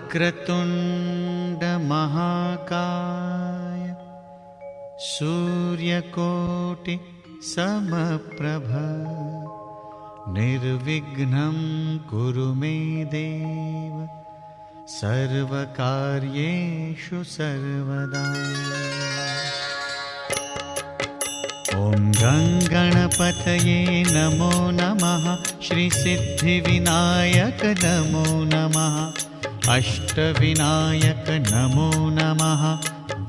वक्रतुंड महाकाय सूर्यकोटि समप्रभ निर्विघ्नं कुरु मे देव सर्वकार्येषु सर्वदा। ॐ गणपतये नमो नमः। श्री सिद्धिविनायक नमो नमः। अष्टविनायक नमो नमः।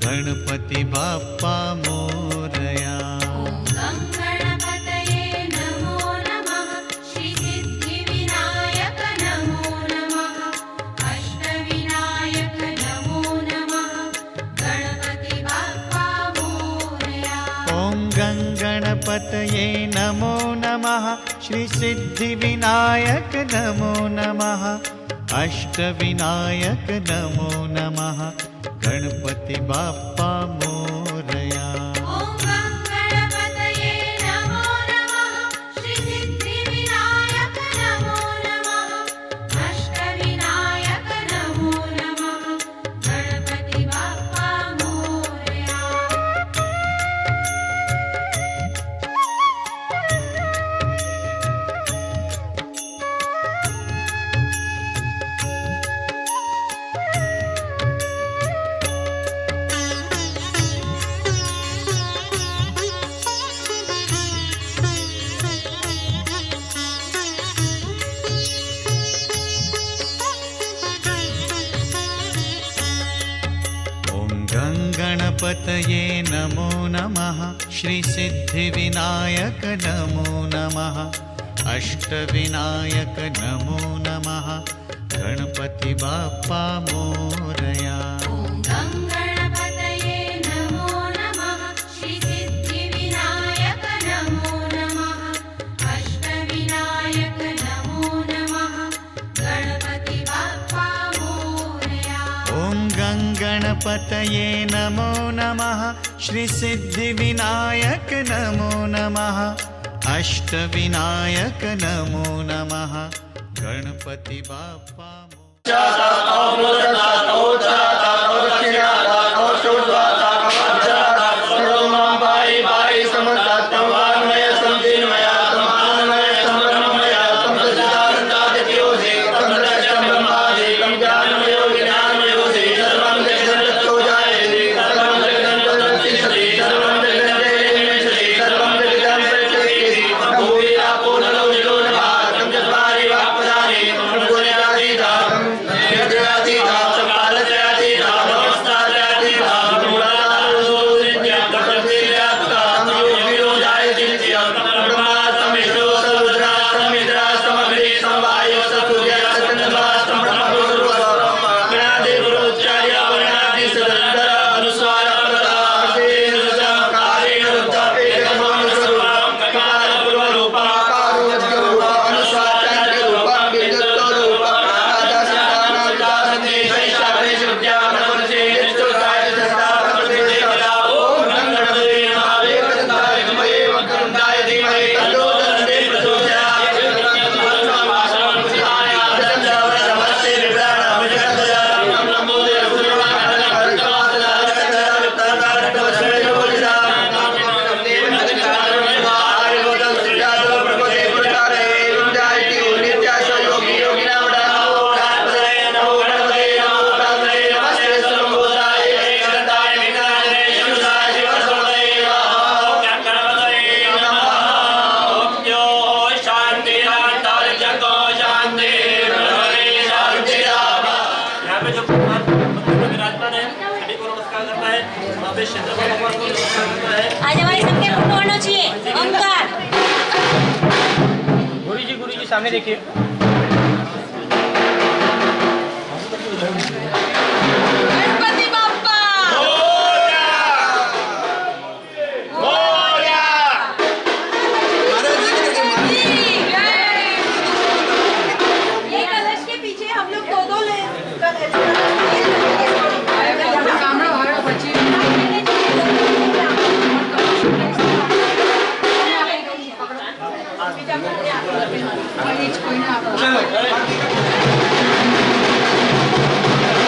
गणपति बाप्पा मोरया। गणपतये नमो नमः। श्री सिद्धिविनायक नमो नमः। अष्टविनायक नमो नमः। गणपति बाप्पा मोरया। गणपतये नमो नमः। श्री सिद्धिविनायक नमो नमः। अष्टविनायक नमो नमः। गणपति बाप्पा मोरया। गणपतये नमो नमः। श्री सिद्धिविनायक नमो नमः। अष्टविनायक नमो नमः। गणपति बाप्पा आज हमारे सबके फोटो आना चाहिए। ओमकार गुरु जी सामने देखिए। गणपति बाप्पा ये कलश के पीछे हम लोग दो ले चलो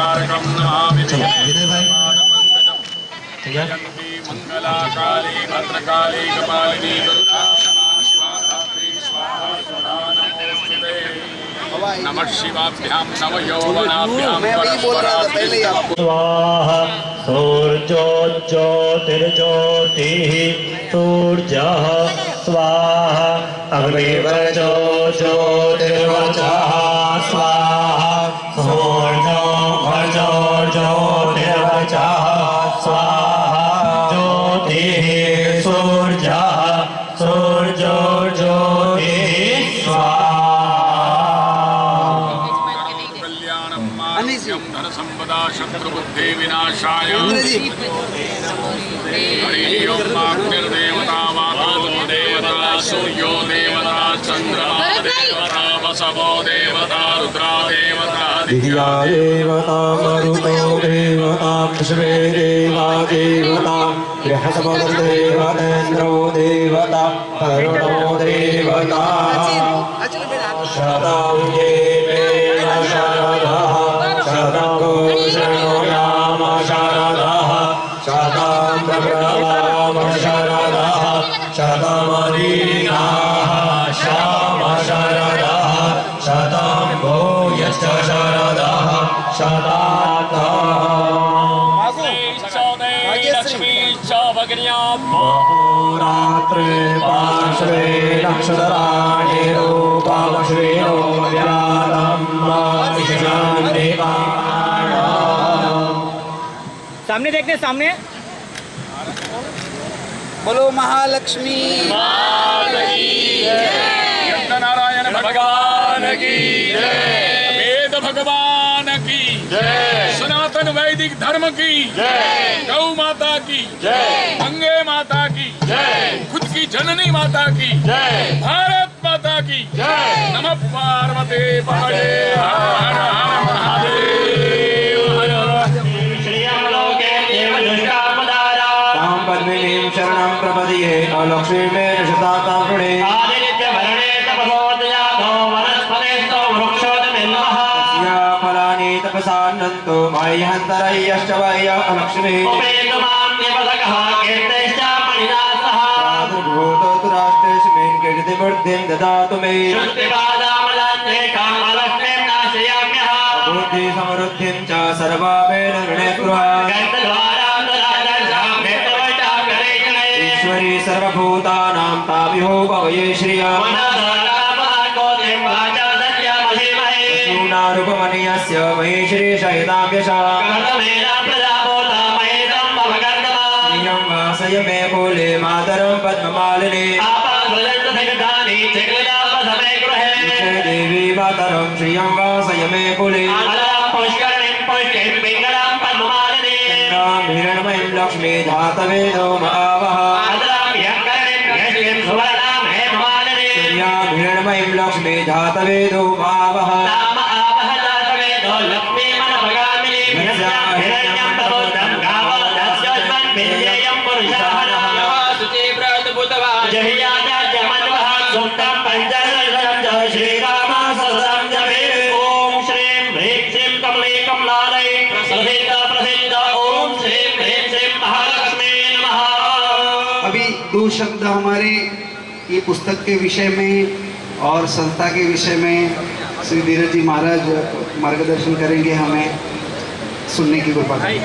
कारकं नमामि विजय भाई मंगलाकाली भद्रकाली कपालिनी दुर्गा क्षमा शिवा धात्री स्वाहा स्वधा नमोस्तुते नमः शिवाभ्यां नव यौवनाभ्यां स्वाहा सूर्योज्योतिर्ज्योतिः सूर्यः स्वाहा अग्निवर्चो ज्योतिर्वचः स्वाहा सूर्यो ज्योतिर्वचः स्वाहा ज्योतिः सूर्यः सूर्यो ज्योतिः स्वाहा धन संपदा शत्रुबुद्धि विनाशाय हरि ओम अग्निर्देवता वातो देवता सूर्यो देवता चंद्रमा देवता वसवो देवता रुद्रा देवता दिव्या देवता मरुतो देवता विश्वे देवा देवता बृहस्पतिर्देवतेन्द्रो देवता वरुणो देवता शताङ्गे शरदः शतकोशो नाम शरदः शतं प्रभवाम शरदः शतमदीनाः श्याम शरदः शतं भूयश्च शरदः रात्रे पार्श्वे नक्षत्राणि रूपमश्विनो व्यालं सामने देखने सामने बोलो महालक्ष्मी नारायण भगवान की वेद भगवान की सनातन वैदिक धर्म की गौ माता की गंगे माता की खुद की जननी माता की भारत माता की नमः पार्वती पते हर हर महादेव हर पद्मिनीं शरणं प्रपद्ये लक्ष्मीं शताकारुणे फलानि तपसान्नन्तो मह्यन्तरयश्च वय लक्ष्मीः राष्ट्रेस्मिन् कीर्तिवृद्धिं ददातु मे बुद्धि समृद्धिं च सर्वामेन ईश्वरी सर्वभूतानां ताभिहो भवये श्रिया रूपमनीयस्य महेश्वरी शयिताभ्यशा वासय मे मूले मातरं पद्ममालिनी देवी मातरं श्रियं वासय मे कुले हिरण्मयीं लक्ष्मी धातवेदो महावः हिरण्मयीं लक्ष्मी धातवेदो महावः अभी दो शब्द हमारे ये पुस्तक के विषय में और संस्था के विषय में श्री धीरज जी महाराज मार्गदर्शन करेंगे, हमें सुनने की कृपा करें।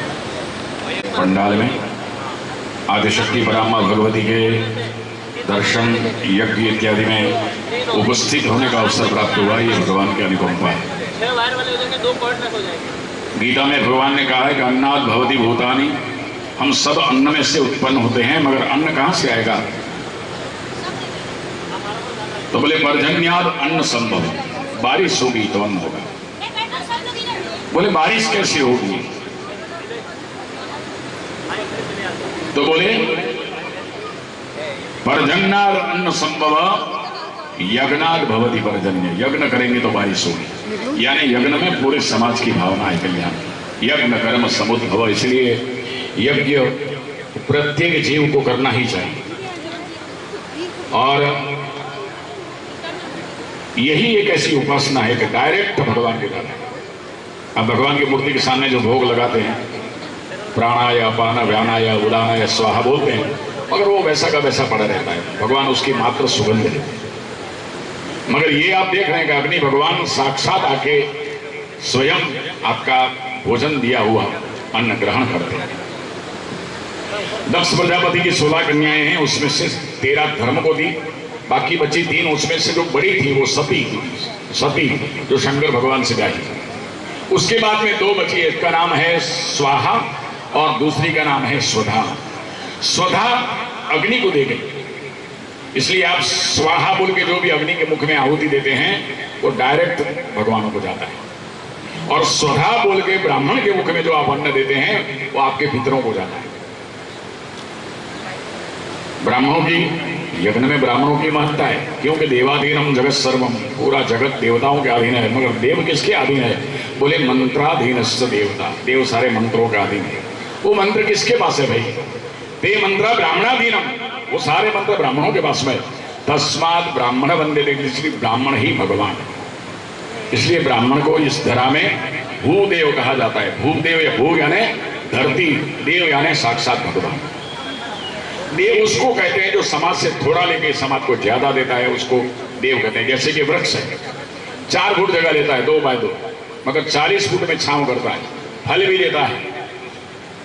पंडाल में आदिशक्ति परामा भगवती के दर्शन यज्ञ इत्यादि में उपस्थित होने का अवसर प्राप्त हुआ। ये भगवान की अनुकंपा है। गीता में भगवान ने कहा है कि अन्नाद भवति भूतानि, हम सब अन्न में से उत्पन्न होते हैं, मगर अन्न कहाँ से आएगा? तो बोले पर्जन्याद अन्न संभव, बारिश होगी तो अन्न होगा। बोले बारिश कैसे होगी? तो बोले पर्जन्याद अन्न संभव यज्ञाद भवति पर्जन्य, यज्ञ करेंगे तो बारिश होगी। यानी यज्ञ में पूरे समाज की भावना है कल्याण। यज्ञ कर्म समुद्भव, इसलिए यज्ञ प्रत्येक जीव को करना ही चाहिए। और यही एक ऐसी उपासना है कि डायरेक्ट भगवान के द्वारा अब भगवान की मूर्ति के सामने जो भोग लगाते हैं, प्राणाय अपान व्यानाय उदानाय स्वाहा बोलते हैं, मगर वो वैसा का वैसा पड़ा रहता है। भगवान उसकी मात्र सुगंध लेते हैं। मगर ये आप देख रहे हैं कि अग्नि भगवान साक्षात आके स्वयं आपका भोजन दिया हुआ अन्न ग्रहण करते हैं। 10 प्रजापति की 16 कन्याएं हैं, उसमें से 13 धर्म को दी, बाकी बची 3, उसमें से जो बड़ी थी वो सती जो शंकर भगवान से गाई। उसके बाद में 2 बची, एक का नाम है स्वाहा और दूसरी का नाम है स्वधा। स्वधा अग्नि को दे गई, इसलिए आप स्वाहा बोल के जो भी अग्नि के मुख में आहुति देते हैं वो डायरेक्ट भगवानों को जाता है, और स्वधा बोल के ब्राह्मण के मुख में जो आप अन्न देते हैं वो आपके पितरों को जाता है। ब्राह्मणों की यज्ञ में ब्राह्मणों की महत्ता है, क्योंकि देवाधीनम जगत सर्वम, पूरा जगत देवताओं के अधीन है। मगर देव किसके अधीन है? बोले मंत्राधीनस्थ देवता, देव सारे मंत्रों के अधीन है। वो मंत्र किसके पास है भाई? ते मंत्र ब्राह्मणाधीनम, वो सारे मंत्र ब्राह्मणों के पास में। तस्मात् ब्राह्मण वंदे, इसलिए ब्राह्मण ही भगवान, इसलिए ब्राह्मण को इस धरा में भूदेव कहा जाता है। भूदेव या भू यानी धरती, देव यानी साक्षात भगवान। देव उसको कहते हैं जो समाज से थोड़ा लेके समाज को ज्यादा देता है, उसको देव कहते हैं। जैसे कि वृक्ष है, 4 फुट जगह लेता है 2 बाय 2, मगर 40 फुट में छांव करता है, फल भी देता है,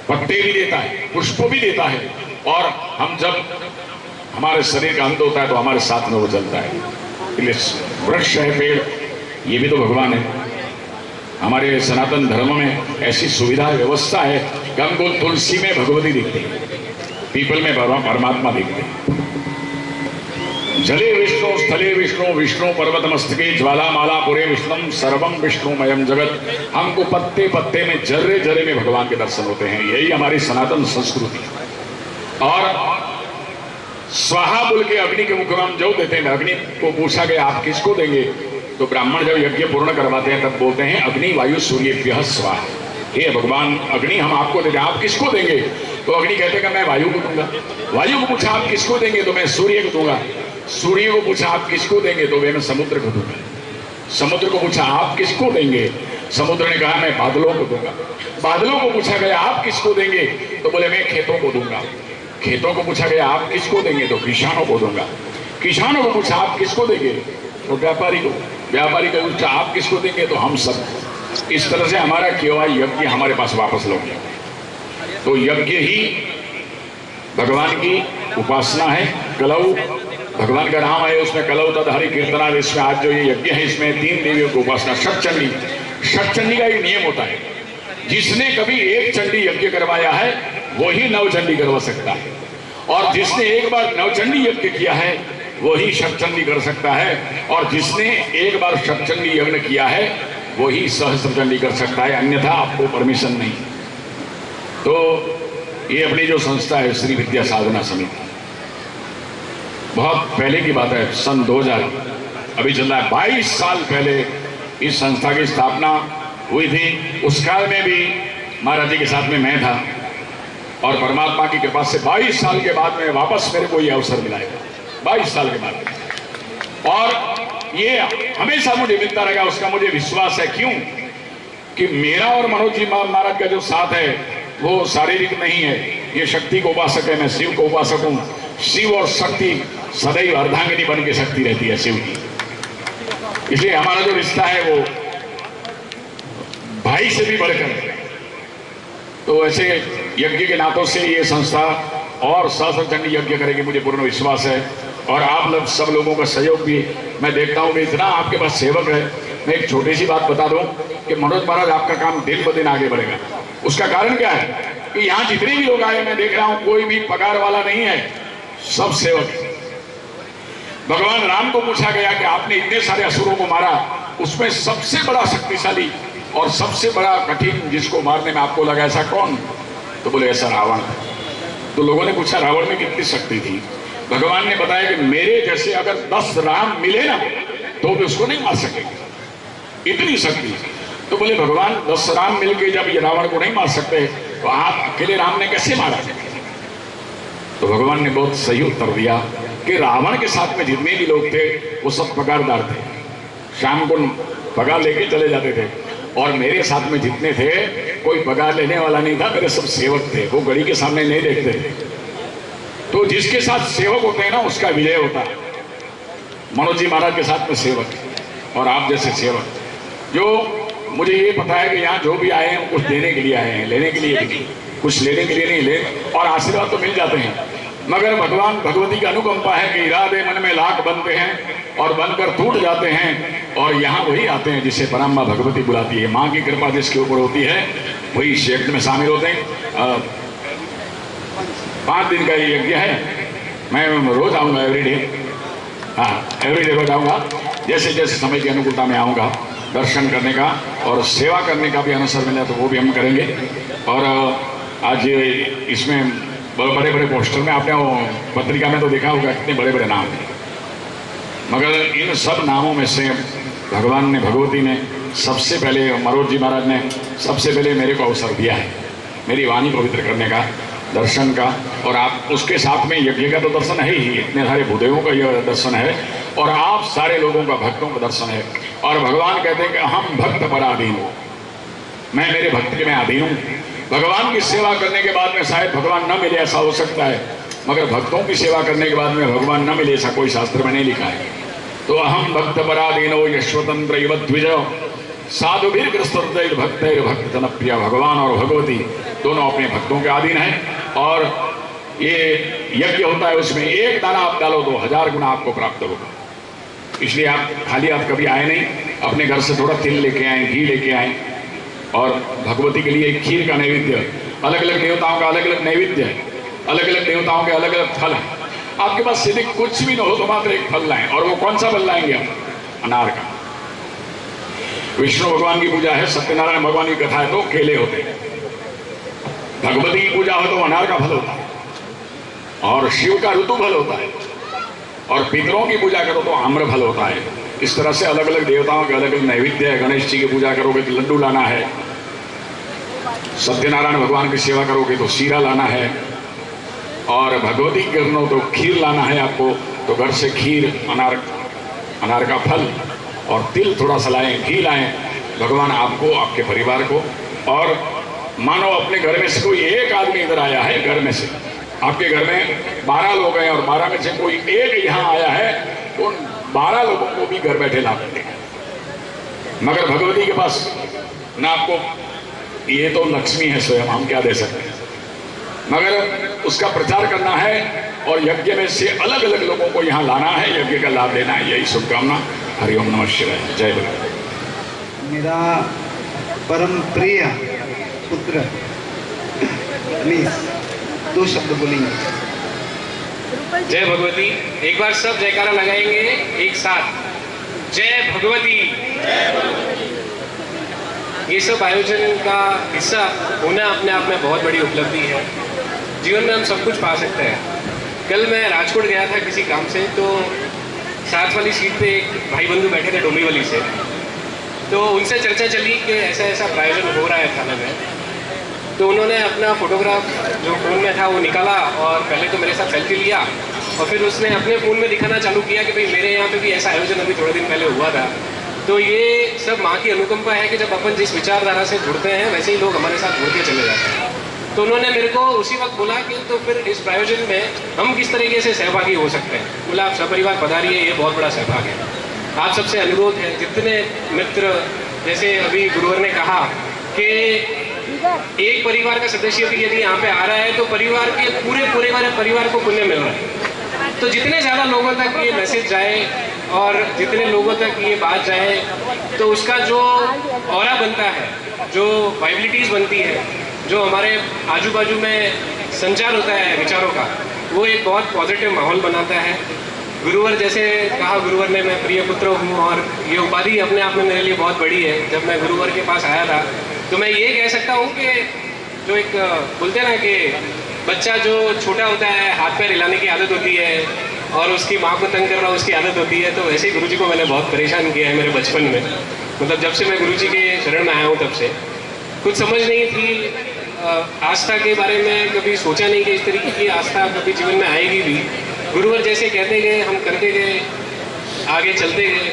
पत्ते भी देता है, पुष्प भी देता है, और हम जब हमारे शरीर का अंत होता है तो हमारे साथ में वो चलता है। इसलिए वृक्ष है, पेड़, ये भी तो भगवान है। हमारे सनातन धर्म में ऐसी सुविधा व्यवस्था है कि हमको तुलसी में भगवती दिखती है, पीपल में परमात्मा दिखते हैं। जले विष्णु स्थले विष्णु, विष्णु पर्वत मस्तके ज्वालामाला पुरे विष्णु सर्वम विष्णुमयम जगत। हमको पत्ते पत्ते में, जर्रे जर्रे में भगवान के दर्शन होते हैं। यही हमारी सनातन संस्कृति है। और स्वाहा बोल के अग्नि के मुख में हम जो देते हैं, अग्नि को पूछा गया आप किसको देंगे, तो ब्राह्मण जब यज्ञ पूर्ण करवाते हैं तब बोलते हैं अग्नि वायु सूर्येभ्यः स्वाहा। हे भगवान अग्नि हम आपको देते हैं, आप किसको देंगे? तो अग्नि कहते हैं मैं वायु को दूंगा। वायु को पूछा आप किसको देंगे, तो मैं सूर्य को दूंगा। सूर्य को पूछा आप किसको देंगे, तो मैं समुद्र को दूंगा। समुद्र को पूछा आप किसको देंगे, समुद्र ने कहा मैं बादलों को दूंगा। बादलों को पूछा गया आप किसको देंगे, तो बोले मैं खेतों को दूंगा। खेतों को पूछा गया आप किसको देंगे, तो किसानों को दूंगा। किसानों को पूछा आप किसको देंगे, तो व्यापारी को। व्यापारी को पूछा आप किसको देंगे, तो हम सब। इस तरह से हमारा किया हुआ यज्ञ हमारे पास वापस लौट गया। तो यज्ञ ही भगवान की उपासना है। कलऊ भगवान का नाम है, उसमें कलऊ तदहरि कीर्तना। इसमें आज जो ये यज्ञ है इसमें 3 देवियों की उपासना। षटचंडी, षटचंडी का एक नियम होता है, जिसने कभी एक चंडी यज्ञ करवाया है वही नवचंडी करवा सकता है, और जिसने एक बार नवचंडी यज्ञ किया है वही षटचंडी कर सकता है, और जिसने एक बार षटचंडी यज्ञ किया है वही सहस्त्रचंडी कर सकता है, अन्यथा आपको परमिशन नहीं। तो ये अपनी जो संस्था है श्री विद्या साधना समिति, बहुत पहले की बात है, सन 2000 अभी चल रहा है, 22 साल पहले इस संस्था की स्थापना हुई थी। उस काल में भी महाराज जी के साथ में मैं था, और परमात्मा की कृपा से 22 साल के बाद में वापस मेरे को ये अवसर मिला है, 22 साल के बाद। और ये हमेशा मुझे मिलता रहेगा, उसका मुझे विश्वास है। क्यों कि मेरा और मनोज जी महाराज का जो साथ है वो शारीरिक नहीं है, ये शक्ति को उपासक है, मैं शिव को उपासक हूँ। शिव और शक्ति सदैव अर्धांगिनी बन के शक्ति रहती है शिव की, इसलिए हमारा जो रिश्ता है वो भाई से भी बढ़कर। तो ऐसे यज्ञ के नातों से ये संस्था और सहस्त्रचंडी यज्ञ करेगी, मुझे पूर्ण विश्वास है। और आप लोग सब लोगों का सहयोग भी मैं देखता हूँ कि इतना आपके पास सेवक है। मैं एक छोटी सी बात बता दूं कि मनोज महाराज आपका काम दिन ब दिन आगे बढ़ेगा। उसका कारण क्या है कि यहाँ जितने भी लोग आए मैं देख रहा हूँ कोई भी पगार वाला नहीं है, सब सेवक है। भगवान राम को पूछा गया कि आपने इतने सारे असुरों को मारा, उसमें सबसे बड़ा शक्तिशाली और सबसे बड़ा कठिन जिसको मारने में आपको लगा ऐसा कौन? तो बोले ऐसा रावण। तो लोगों ने पूछा रावण में कितनी शक्ति थी? भगवान ने बताया कि मेरे जैसे अगर 10 राम मिले ना तो भी उसको नहीं मार सकेंगे, इतनी शक्ति। तो बोले भगवान 10 राम मिलके जब ये रावण को नहीं मार सकते तो आप अकेले राम ने कैसे मारा? तो भगवान ने बहुत सही उत्तर दिया कि रावण के साथ में जितने भी लोग थे वो सब पगारदार थे, शाम को पगार लेके चले जाते थे, और मेरे साथ में जितने थे कोई पगार लेने वाला नहीं था, मेरे सब सेवक थे, वो घड़ी के सामने नहीं देखते थे। तो जिसके साथ सेवक होते हैं ना उसका विजय होता है। मनोज जी महाराज के साथ में सेवक और आप जैसे सेवक, जो मुझे ये पता है कि यहाँ जो भी आए हैं कुछ देने के लिए आए हैं, लेने के लिए नहीं, कुछ लेने के लिए नहीं, ले और आशीर्वाद तो मिल जाते हैं। मगर भगवान भगवती की अनुकंपा है कि इरादे मन में लाख बनते हैं और बनकर टूट जाते हैं, और यहाँ वही आते हैं जिसे परम माँ भगवती बुलाती है। माँ की कृपा जिसके ऊपर होती है वही इस यज्ञ में शामिल होते हैं। 5 दिन का ये यज्ञ है, मैं रोज आऊँगा एवरीडे, हाँ एवरीडे रोज आऊँगा। जैसे जैसे समय की अनुकूलता में आऊँगा दर्शन करने का और सेवा करने का भी अवसर मिला तो वो भी हम करेंगे। और आज इसमें बड़े बड़े पोस्टर में आपने पत्रिका में तो देखा होगा कितने बड़े बड़े नाम हैं, मगर इन सब नामों में से भगवान ने भगवती ने सबसे पहले, मनोज जी महाराज ने सबसे पहले मेरे को अवसर दिया है मेरी वाणी पवित्र करने का, दर्शन का। और आप उसके साथ में यज्ञ का तो दर्शन है ही, इतने सारे भूदेवों का यह दर्शन है और आप सारे लोगों का भक्तों का दर्शन है। और भगवान कहते हैं कि हम भक्त पर अधीन हूँ, मैं मेरे भक्त में अधीन हूँ। भगवान की सेवा करने के बाद में शायद भगवान न मिले ऐसा हो सकता है, मगर भक्तों की सेवा करने के बाद में भगवान न मिले ऐसा कोई शास्त्र में नहीं लिखा है। तो अहम भक्त पराधीनो यशवतंत्र इव द्विज साधुभिर ग्रस्तैर भक्तैर भक्त जनप्रिय। भगवान और भगवती दोनों अपने भक्तों के अधीन हैं और ये यज्ञ होता है, उसमें एक दाना आप डालो तो 1000 गुना आपको प्राप्त होगा। इसलिए आप खाली हाथ कभी आए नहीं, अपने घर से थोड़ा तिल लेके आए, घी लेके आए और भगवती के लिए खीर का नैवेद्य, अलग अलग देवताओं का अलग अलग नैवेद्य है, अलग अलग देवताओं के अलग अलग फल हैं। आपके पास यदि कुछ भी न हो तो मात्र एक फल लाएं, और वो कौन सा फल लाएंगे आप? अनार का। विष्णु भगवान की पूजा है, सत्यनारायण भगवान की कथा है तो केले होते हैं, भगवती की पूजा हो तो अनार का फल होता है, और शिव का ऋतु फल होता है, और पितरों की पूजा करो तो आम्र फल होता है। इस तरह से अलग अलग देवताओं के अलग अलग नैवेद्य है। गणेश जी की पूजा करोगे तो लड्डू लाना है, सत्यनारायण भगवान की सेवा करोगे तो शीरा लाना है, और भगवती की करना तो खीर लाना है आपको, तो घर से खीर, अनार का फल और तिल थोड़ा सा लाएं, घी लाएं। भगवान आपको, आपके परिवार को, और मानो अपने घर में से कोई एक आदमी इधर आया है, घर में से आपके घर में 12 लोग हैं और 12 में से कोई एक यहाँ आया है, तो उन 12 लोगों को भी घर बैठे ला देते हैं। मगर भगवती के पास ना आपको, ये तो लक्ष्मी है स्वयं, हम क्या दे सकते हैं, मगर उसका प्रचार करना है और यज्ञ में से अलग अलग लोगों को यहाँ लाना है, यज्ञ का लाभ लेना है। यही शुभकामना। हरिओम नमः शिवाय। जय भगवान। मेरा परम प्रिय पुत्र, प्लीज 2 शब्द बोलेंगे। जय भगवती। एक बार सब जयकारा लगाएंगे एक साथ, जय भगवती। ये सब आयोजन का हिस्सा होना अपने आप में बहुत बड़ी उपलब्धि है। जीवन में हम सब कुछ पा सकते हैं। कल मैं राजकोट गया था किसी काम से, तो साथ वाली सीट पे एक भाई बंधु बैठे थे डोंबिवली से, तो उनसे चर्चा चली कि ऐसा ऐसा प्रायोजन हो रहा है थाने में। तो उन्होंने अपना फोटोग्राफ जो फ़ोन में था वो निकाला और पहले तो मेरे साथ सेल्फी लिया, और फिर उसने अपने फ़ोन में दिखाना चालू किया कि भाई मेरे यहाँ पे भी ऐसा आयोजन अभी थोड़े दिन पहले हुआ था। तो ये सब माँ की अनुकंपा है कि जब अपन जिस विचारधारा से जुड़ते हैं वैसे ही लोग हमारे साथ जुड़ के चले जाते हैं। तो उन्होंने मेरे को उसी वक्त बोला कि तो फिर इस प्रायोजन में हम किस तरीके से सहभागी हो सकते हैं। बोला आप सपरिवार पधारिए, ये बहुत बड़ा सहभाग है। आप सबसे अनुरोध है, जितने मित्र, जैसे अभी गुरुवर ने कहा कि एक परिवार का सदस्य भी यदि यहाँ पे आ रहा है तो परिवार के पूरे परिवार को पुण्य मिल रहा है। तो जितने ज़्यादा लोगों तक ये मैसेज जाए और जितने लोगों तक ये बात जाए, तो उसका जो ऑरा बनता है, जो वाइबिलिटीज़ बनती है, जो हमारे आजू बाजू में संचार होता है विचारों का, वो एक बहुत पॉजिटिव माहौल बनाता है। गुरुवर जैसे कहा, गुरुवर ने मैं प्रिय पुत्र हूँ, और ये उपाधि अपने आप में मेरे लिए बहुत बड़ी है। जब मैं गुरुवर के पास आया था तो मैं ये कह सकता हूँ कि जो एक बोलते हैं ना कि बच्चा जो छोटा होता है हाथ पैर हिलाने की आदत होती है और उसकी माँ को तंग करना उसकी आदत होती है, तो वैसे ही गुरुजी को मैंने बहुत परेशान किया है मेरे बचपन में। मतलब जब से मैं गुरुजी के शरण में आया हूँ तब से कुछ समझ नहीं थी, आस्था के बारे में कभी सोचा नहीं कि इस तरीके की आस्था कभी जीवन में आएगी भी। गुरुवर जैसे कहते गए, हम करते गए, आगे चलते गए।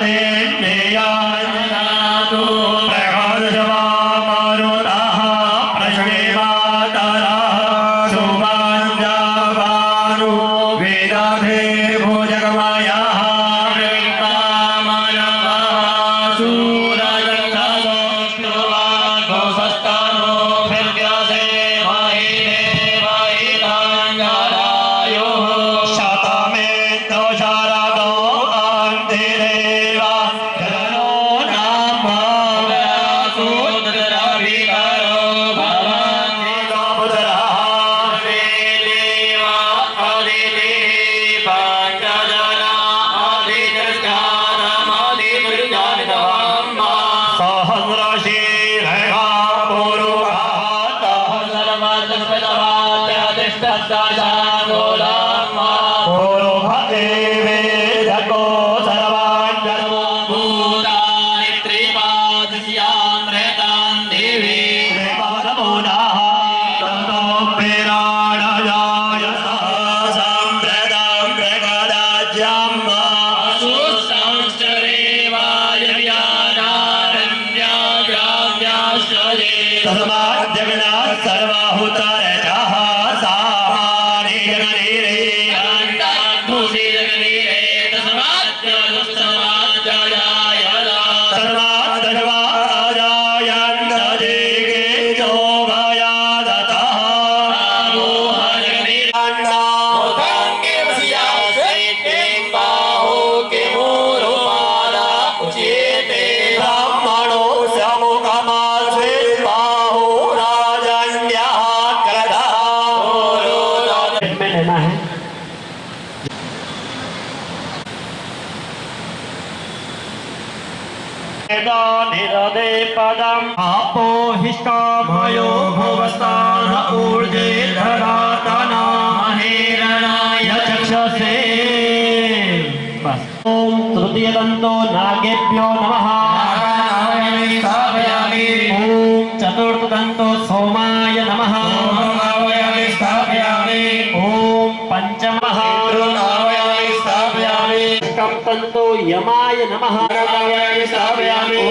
आपो हिष्टा भयो भवस्तान ऊर्जे धरातना महेरणाय चक्षसे। बस। ओम तृतीय दंतो नागेभ्यो नमः। ओम चतुर्थ दंतो सोमाय नमः। ओम पंचमः तंतो यमाय नमः।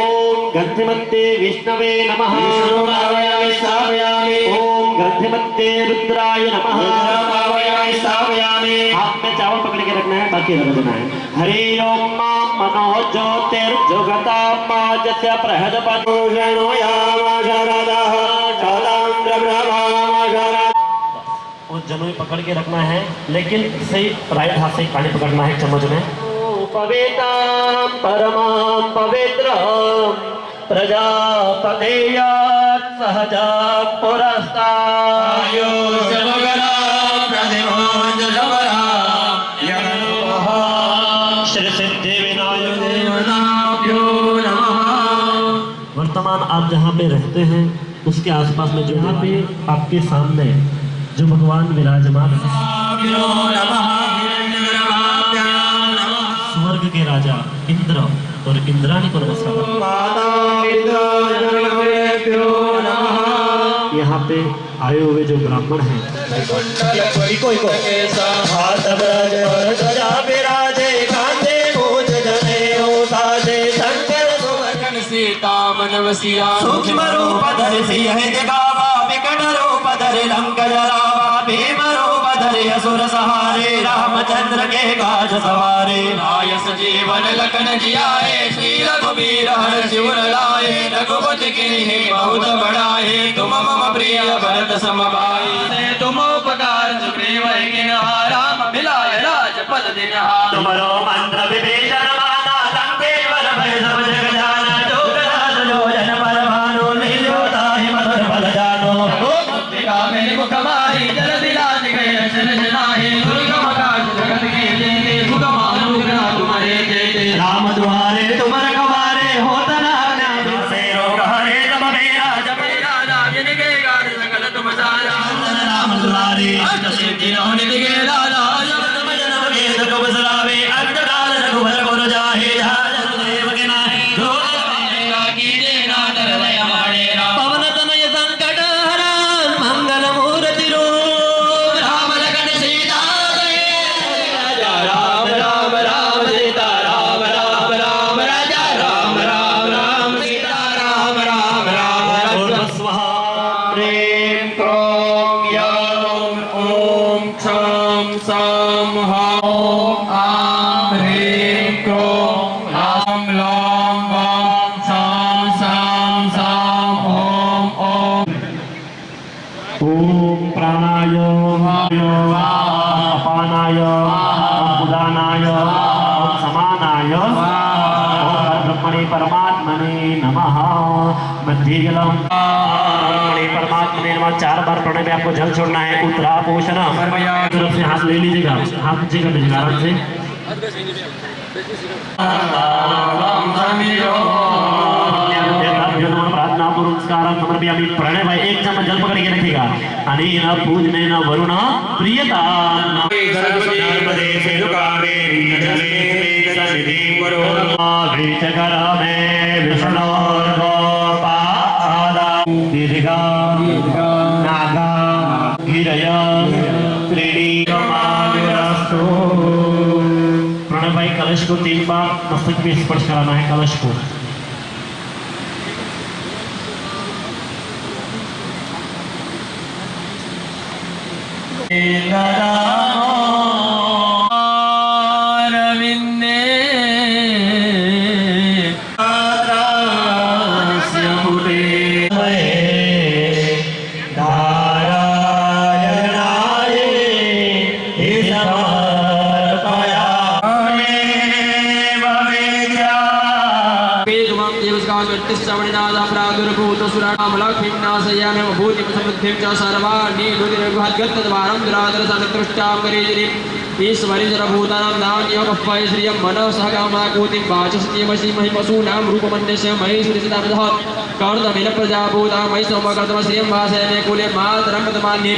ओम ग्रंथिमध्ये विष्णवे नमः। ओम ग्रंथिमध्ये रुद्राय नमः। हाथ में चावल पकड़ के रखना है, बाकी रख देना है। हरि ओम मनो ज्योतिर्जुगता माजस्य प्रहदपदोषणो यामाशरदः उस जनो में पकड़ के रखना है, लेकिन सही राइट हाथ से पानी पकड़ना है चम्मच में। पवित्रं परमं पवित्रं प्रजापतेयात् सहजा पुरस्तात् श्री सिद्धि विनायक देवताभ्यो नमः। वर्तमान आप जहाँ पे रहते हैं उसके आसपास में जो यहाँ पे आपके सामने जो भगवान विराजमान है, स्वर्ग के राजा इंद्र और इंद्राणी को नमस्कार। यहाँ पे आए हुए जो ब्राह्मण हैं, सूक्ष्म रूप धरि सिंह जगावा, विकट रूप धरि लंक जरावा, भीम रूप धरि असुर सहारे, रामचंद्र के काज सवारे। आय सजीवन लखन जियाए, श्री रघुबीर हर्षि उर लाए, रघुपति कीन्ही बहुत बड़ाए, तुम मम प्रिय भरत सम भाई। तुम उपकार सुग्रीव किन्हा, राम मिलाय राजपद दिन्हा। तुमरो मंत्र विभीषण माना, लंकेश्वर भय सब जग जाना, जन पर भानु निर्योताहि मधुर फल जानो। मेरे मुख माही जल दिलास गए रचन जनाहि, दुर्गम काज जगत के जेते, सुगम अनुग्रह तुम्हारे जेते। राम दुआरे तुम रखवारे, होत न ज्ञान से रोग हरे, तब मेरा जप राजा जिनके गार सकल तुम सारा। राम दुआरे अष्ट सिद्धि नौ निधि के दाता, जब तुम जन्म के दुख बिसरावे, अंतकाल रघुबर गुर जाहे, जन देव के नाहि पवन तनय संकट हरण, मंगल मूर्ति रूप, राम लखन सीता राजा राम राम राम सीता राम राम राम राजा राम राम राम सीता राम राम राम। ह्रीं क्रों यं ओं क्षं सं ह्रौं आं ह्रीं क्रों आं लौं वं सं सं सं ॐ ॐ। ओम प्राणाय अपानाय उदानाय समानाय ब्रह्मणे परमात्मने नमः। मध्यजलम ब्रह्मणे परमात्मने नमः 4 बार पढ़ने में आपको जल छोड़ना है। उत्तरापोषण तरफ से हाथ ले लीजिएगा, हाथ नीचे कर दीजिएगा आराम से। प्रार्थना पुरस्कार समर्पयामि। प्रणय भाई एक चम्मच जल पकड़ के रखेगा। अनेन पूजनेन वरुण प्रियता नागा गिरय प्रणय भाई कलश को 3 बार मस्तक पे स्पर्श कराना है। कलश को ईश्वरी सर्वभूतानां नान्यमप्पय श्रियं मनः सहकामाकूतिं वाचस्यमसि महिमसूनां रूपमन्यस्य महेश्वरी सिद्धान्तः कर्तमिल प्रजाभूता मयि सोमकर्तम श्रियं वासयने कुले मातरं प्रतमान्ये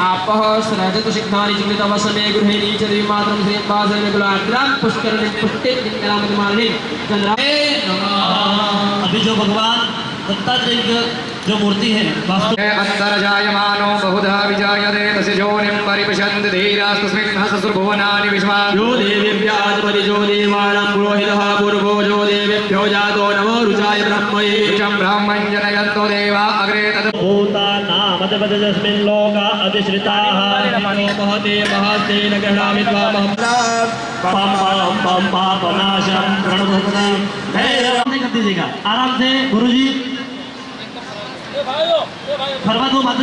आपः स्रजतु सिद्धानि चिन्तितवसमे गृहिणी च देवीमातरं श्रियं वासयने कुलाद्रां पुष्करणीं पुष्टे लिङ्गरामतिमालिनीं चन्द्राय नमः। अभी जो भगवान दत्तात्रेय जो मूर्ति है अंतर्जायमानो बहुधा विजायते तस्य योनिं परिपश्यन्ति धीरास्तस्मिन् सहस्रभुवनानि विश्वा यो देवेभ्याधिपति जो देवानां पुरोहितः पूर्वो जो देवेभ्यो जातो नमो रुचाय ब्रह्मये ऋचं ब्राह्मण जनयन्तो देवा अग्रे तद् भूतानामतपदस्मिन् लोका अधिश्रिताः महते महस्तेन गृह्णामि त्वामहं पम पम पापनाशं प्रणुभक्ति कर दीजिएगा आराम से। गुरुजी फरमा दो माता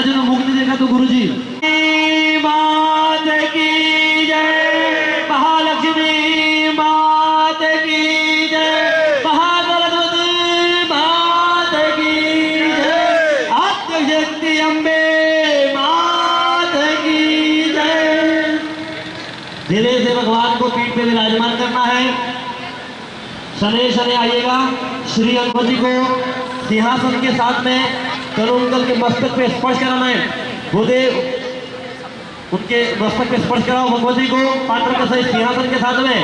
जी ने मुख नहीं देखा तो गुरुजी माता की जय, महालक्ष्मी माता की जय, महागणपति माता की जय, आद्यशक्ति अम्बे माता की जय। धीरे से भगवान को पीठ पे विराजमान करना है। शनि शनि आइएगा। श्री गणपति को सिंहासन के साथ में तरुंगल के मस्तक पे स्पर्श कराना है। भूदेव उनके मस्तक पे स्पर्श कराओ भगवती को पात्र के सहित सिंहासन के साथ में।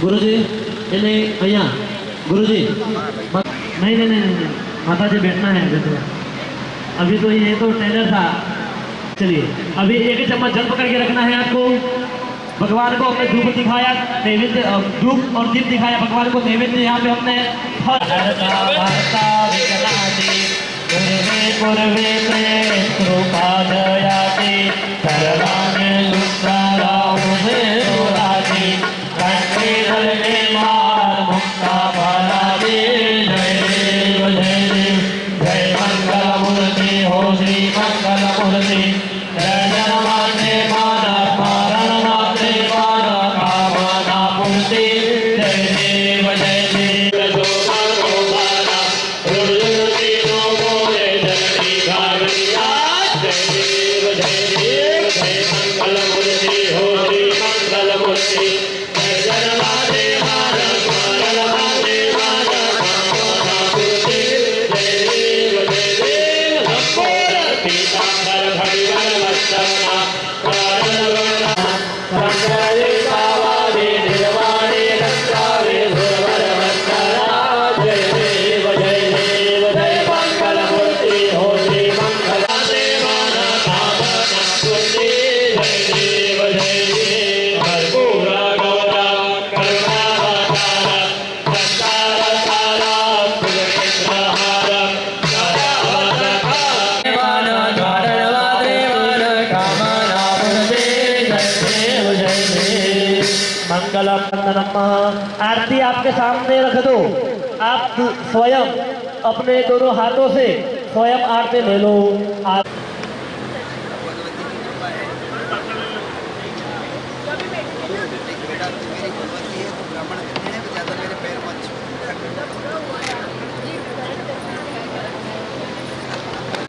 गुरुजी नहीं भैया गुरुजी नहीं नहीं नहीं नहीं माता जी बैठना है। अभी तो ये तो ट्रेलर था। चलिए अभी एक चम्मच जल पकड़ के रखना है आपको। भगवान को हमने धूप दिखाया, नैवेद्य धूप और दीप दिखाया भगवान को नैवेद्य। यहाँ पे हमने आरती आपके सामने रख दो। आप स्वयं अपने दोनों हाथों से स्वयं आरती ले लो। आप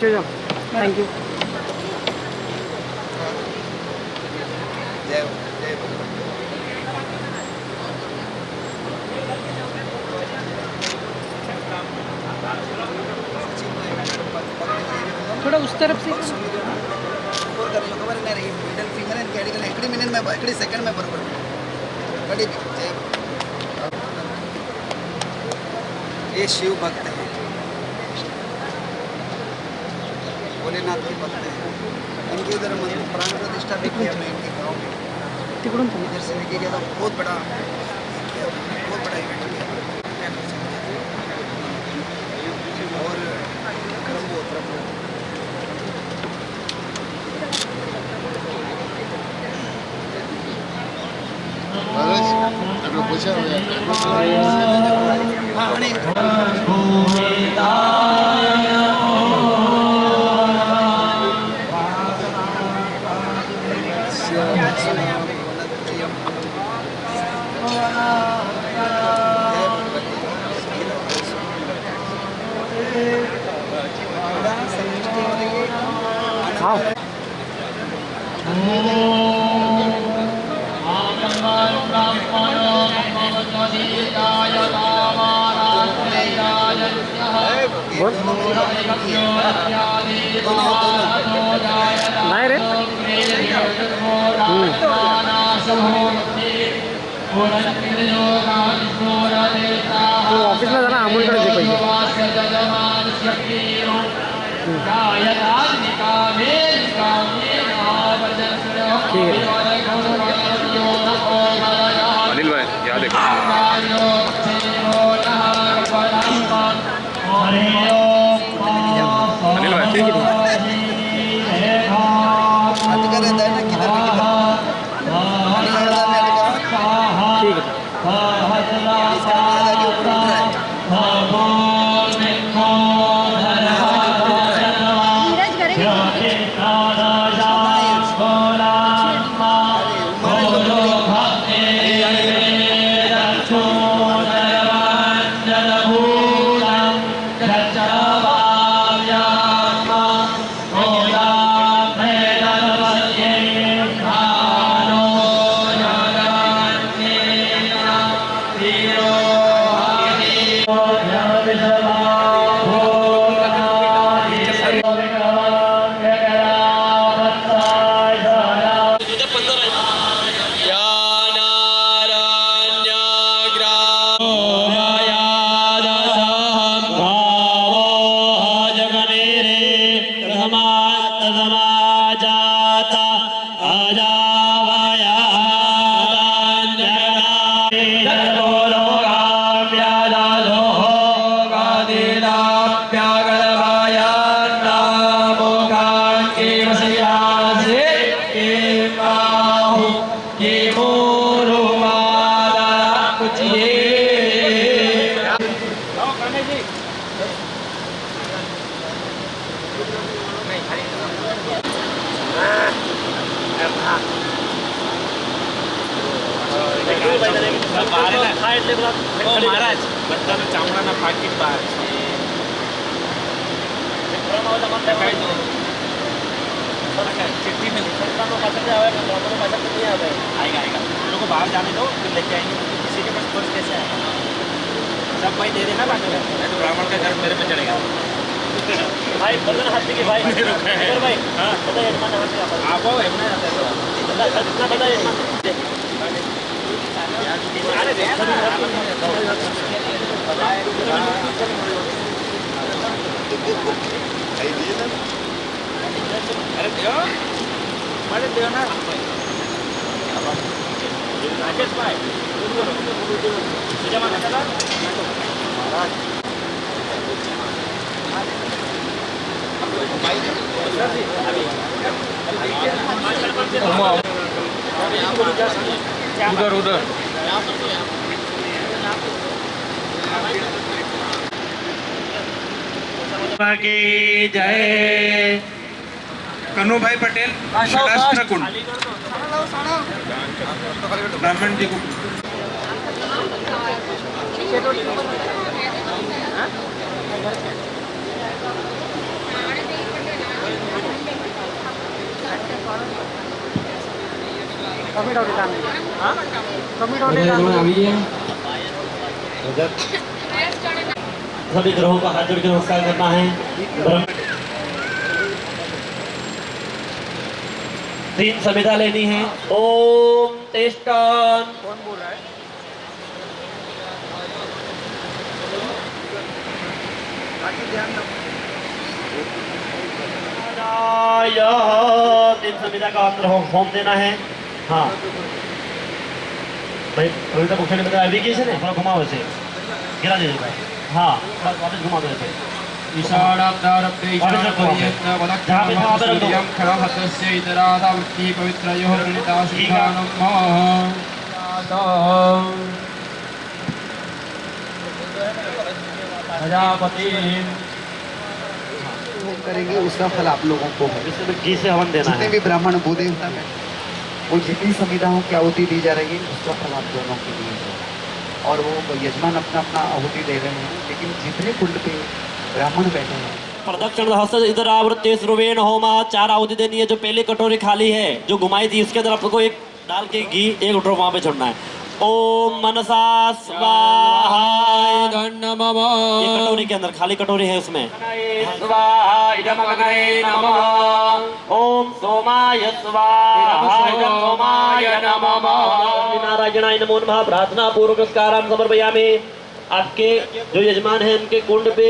पीछे जाओ। Thank you. जय जय थोड़ा उस तरफ से सेकंड में बरोबर कड़ी भी जय ये शिव भक्त है, भोलेनाथ के भक्त है। इनके उधर मंदिर प्राण प्रतिष्ठा भी किया मैं इनके गाँव में, इधर से लेके गया था। बहुत बड़ा इवेंट किया और नहीं रे तू ऑफिसला जाना अमोलकडे दे पैसे ठीक है अनिल भाई याद है अनिल भाई रहता है ना किधर ठीक है नीरज करेंगे महाराज बच्चानं चामडाना पाकिट बार चिट्ठी में आएगा लोगों को बाहर जाने दो फिर लेके आएंगे किसी के पास पर्स कैसे आएगा सब भाई दे देना बाद में तो ब्राह्मण का घर मेरे पे चढ़ेगा भाई बदन हाथ के भाई भाई हाँ पता है आप आओ है जितना पता है अरे देव ना राजेश भाई जमा करता उधर उधर की जय। कन्नूभाई पटेल शास्त्र कुंड ब्राह्मण जी को सभी ग्रहों का हाथ जोड़ के नमस्कार करना है। 3 संविदा लेनी है। ओम तिष्ठन्। कौन बोल रहा है? तीन संविदा का अंतर होम देना है। हाँ भाई अभी तक पूछने बताया अभी कैसे ने थोड़ा घुमाओ ऐसे गिरा दे देगा। हाँ वापस घुमा दो ऐसे। करेंगे उसका फल आप लोगों को है। इसमें घी से हवन देना जितने है। भी ब्राह्मण भूदेवता है और जितनी संविधाओं की आहुति दी जा रही है उसका फल आप दोनों के लिए है। और वो यजमान अपना अपना आहुति दे रहे हैं, लेकिन जितने कुंड पे ब्राह्मण बैठे हैं प्रदक्षिण हस्त इधर आवृत्ति स्रुवेण होमा 4 आहुति देनी है। जो पहले कटोरी खाली है जो घुमाई थी इसके अंदर आपको एक डाल के घी 1 ड्रॉप वहां पे छोड़ना है। ओम मनसा स्वाहा। ये कटोरी के अंदर खाली कटोरी है उसमें स्वाहा। ओम सोमाय स्वाहा। नारायणाय नमो नमः। प्रार्थना पूर्वक नमस्कारं समर्पयामि। आपके जो यजमान हैं उनके कुंड पे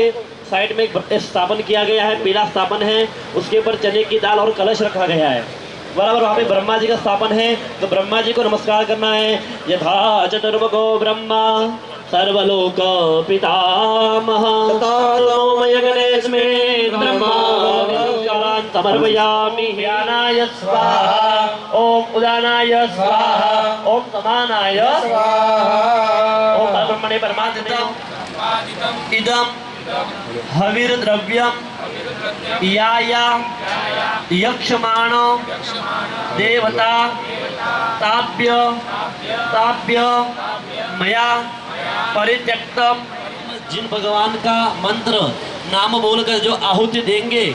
साइड में एक स्थापन किया गया है, पीला स्थापन है, उसके ऊपर चने की दाल और कलश रखा गया है। बराबर वहाँ पे ब्रह्मा जी का स्थापन है, तो ब्रह्मा जी को नमस्कार करना है। यथा चतुर्मुखो ब्रह्मा सर्वलोक पितामह समर्पयामि। ज्ञानाय स्वाहा। ओम उदानाय स्वाहा। ओम समानाय स्वाहा। ओम ब्रह्मणे परमात्मने इदं हविर्द्रव्यं याया यक्षमाणो देवता ताभ्य मया परित्यक्तम। जिन भगवान का मंत्र नाम बोलकर जो आहुति देंगे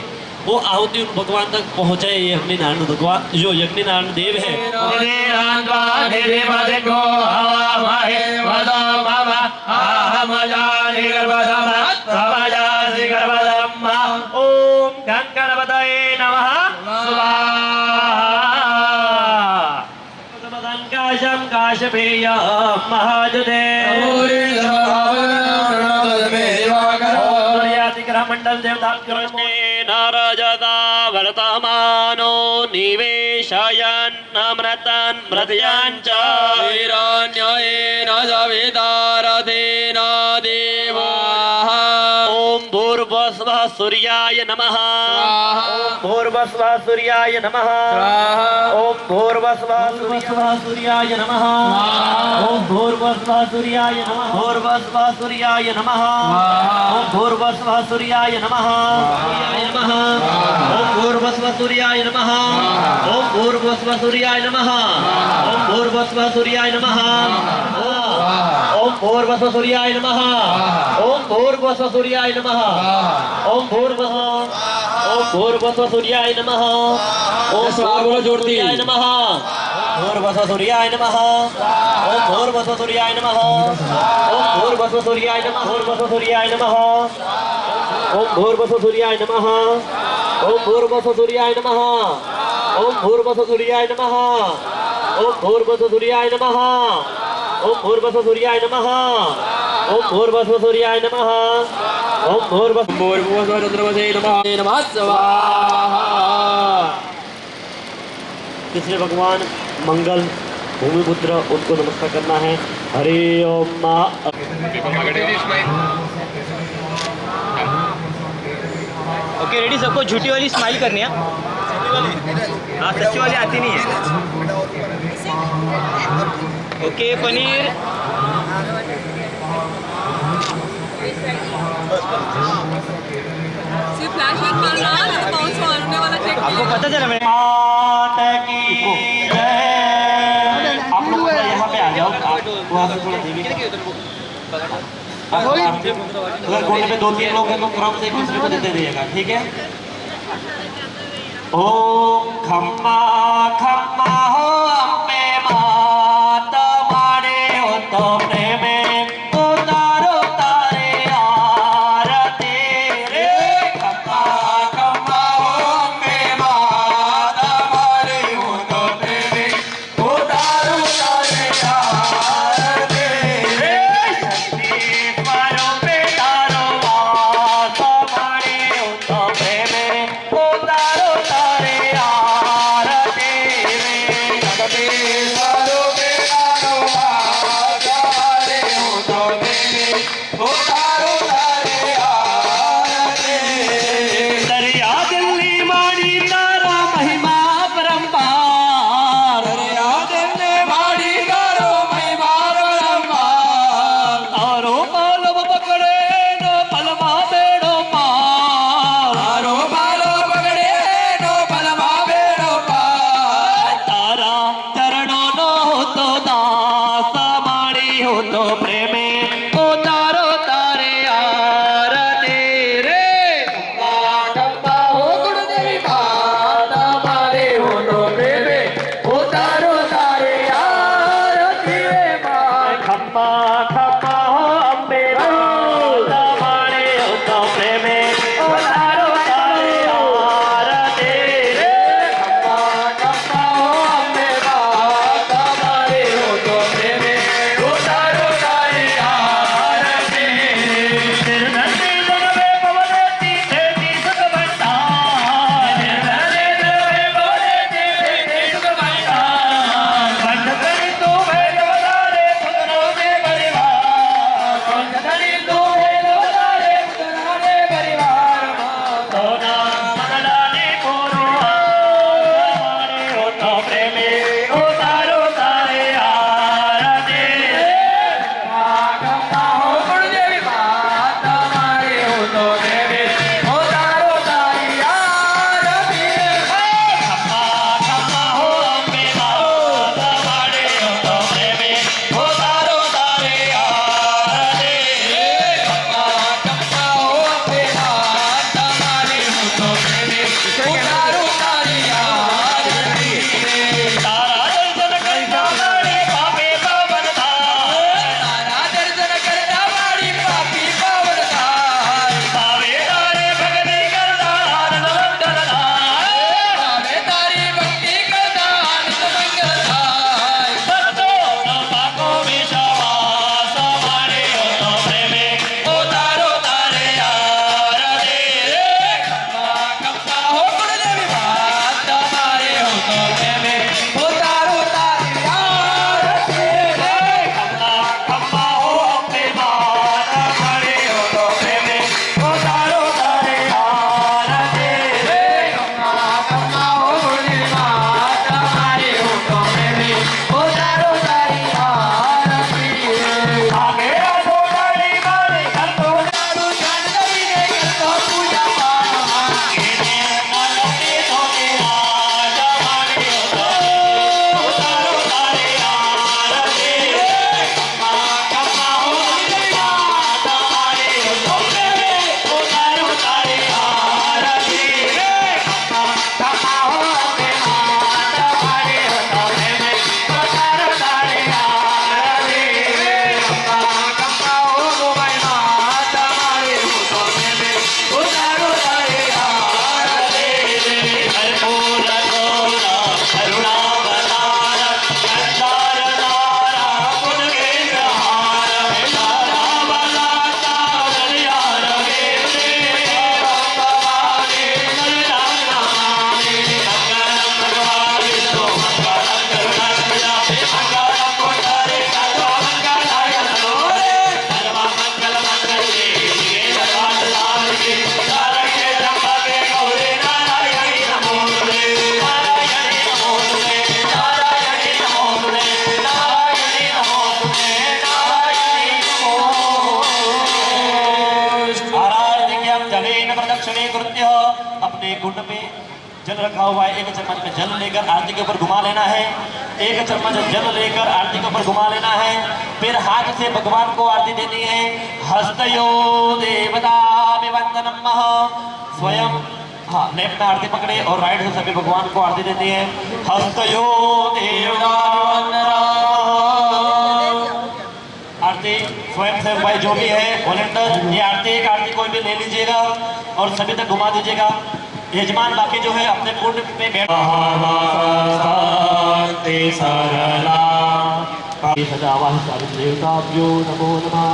वो आहुति उन भगवान तक पहुंचे। ये यज्ञ नारायण भगवान जो यज्ञ नारायण देव है। ओम गणपतये नमः स्वाहा। काशं काशपेयं महाजुते मंडल देवता नारजता वर्तमानो निवेशयन् अमृतन् मृतयाञ्च हिरण्येन जवितारथेन देवाः। ओम भूर्भुवस्वः सूर्याय नमः। ओम भूर्भुवस्वः सूर्याय नमः। ओम भूर्भुवस्वः सूर्याय नमः। ओम भूर्भुवस्वः सूर्याय नमः। भूर्भुवस्वः सूर्याय नमः। ओम भूर्भुवस्वः सूर्याय नमः। ओम भूर्भुवस्वः सूर्याय नमः। ओम भूर्भुवस्वः सूर्याय नमः। ओम भूर्भुवस्वः सूर्याय नमः। ओम भूर्भुवस्वः सूर्याय नमः। ओम भूर्भुवस्वः सूर्याय नमः। ओम भूर्भुवस्वः सूर्याय नमः। ओम सूर्याय नमः। भूर्भुवस्वः सूर्याय नमः। ओम भूर्भुवस्वः सूर्याय नमः। ओम भूर्भुवस्वः सूर्याय नमः। भूर्भुवस्वः सूर्याय नमः। ओम भूर्भुवस्वः सूर्याय नमः। ओम भूर्भुवस्वः सूर्याय नमः। ओम भूर्भुवस्वः सूर्याय नमः। ओम भूर्भुवस्वः सूर्याय नमः। ओम भूर्भुवस्वः सूर्याय नमः। ओम भूर्भुवस्वः सूर्याय नमः। ओम भूर्भुवस्वः चंद्रमसे नमः स्वाहा। तीसरे भगवान मंगल भूमिपुत्र उनको नमस्कार करना है। हरि ओम मां। ओके रेडी सबको झूठी वाली स्माइल करनी है। हाँ सच्ची वाली आती नहीं है। ओके पनीर सिर्फ फ्लैश कर रहा है तो बाउंस मारने वाला चेक आपको पता चला मेरे आप लोग यहाँ पे आ जाओ। वहाँ से थोड़ा देवी अगर कोने पे 2-3 लोग हैं तो क्रम से एक दूसरे को देते रहिएगा, ठीक है। ओम खम्मा खम्मा हो अम्बे दक्षिणे कृत्य अपने कुंड पे जल रखा हुआ है, एक चम्मच में जल लेकर आरती के ऊपर घुमा लेना है। एक चम्मच जल लेकर आरती के ऊपर घुमा लेना है। फिर हाथ से भगवान को आरती देनी है। हस्तयो देवता विवंदनम, स्वयं लेफ्ट में आरती पकड़े और राइट से सभी भगवान को आरती देनी है। हस्तयो देवता आरती स्वयं से भाई जो भी है वॉलेंटियर, ये आरती एक आरती कोई भी ले लीजिएगा और सभी तक घुमा दीजिएगा। यजमान बाकी जो है अपने कुंड पे बैठ देवताभ्यो नमो नमः।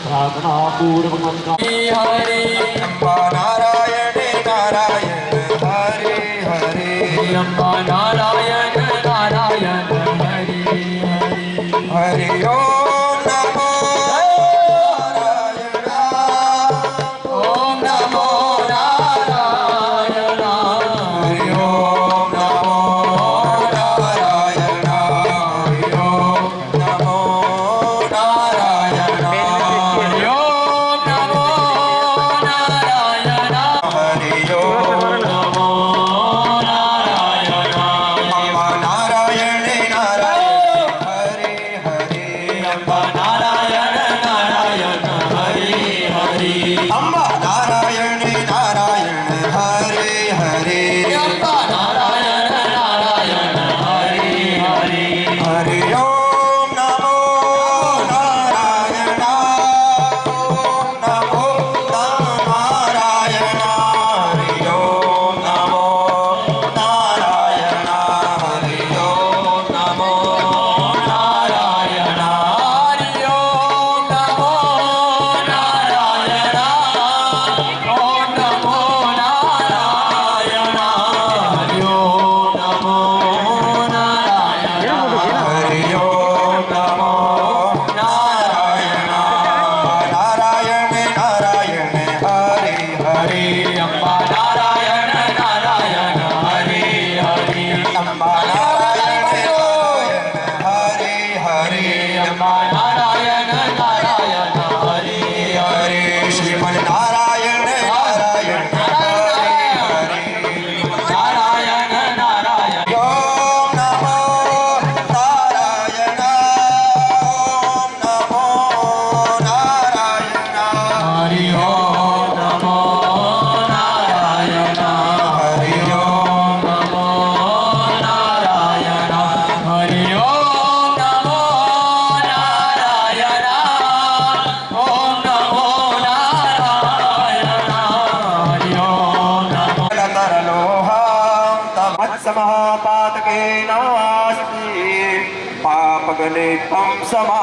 प्रार्थना पूर्वक हरे अम्बा नारायण नारायण हरे हरे अम्बा नारायण नारायण हरे हरे हरि ओम नमो नारायण ओम नमो नारायण हरि ओम नमो नारायण हरि ओम नमो नारायण हरि ओम नमो नारायण हरि ओम नमो नारायण अम्बा नारायण नारायण हरे हरे अम्बा नारायण नारायण हरे हरे अम्बा नारायण नारायण हरे हरे अम्बा नारायण नारायण हरे हरे हरि ओम नमो नारायण ओम नमो नारायण हरि ओम नमो नारायण हरि ओम नमो नारायण हरि ओम नमो नारायण ओम नमो नारायण हरि ओम नमो नारायण हरि ओम नमो नारायण नारायण नारायण हरे हरे अम्बा नारायण नारायण हरे हरे अम्बा नारायण नारायण हरे हरे अम्बा नारायण नारायण हरे हरे श्रीमन नारायण नारायण हरे हरे नारायण नारायण ओम नमो नारायण ओम नमो नारायण हरि ओम नमो नारायण हरि ओम नमो नारायण हरि ओम नमो नारायण ओम नमो नारायण हरि ओम नमो तरलोहं तमत्समः पातके नास्ति पापगले त्वं समा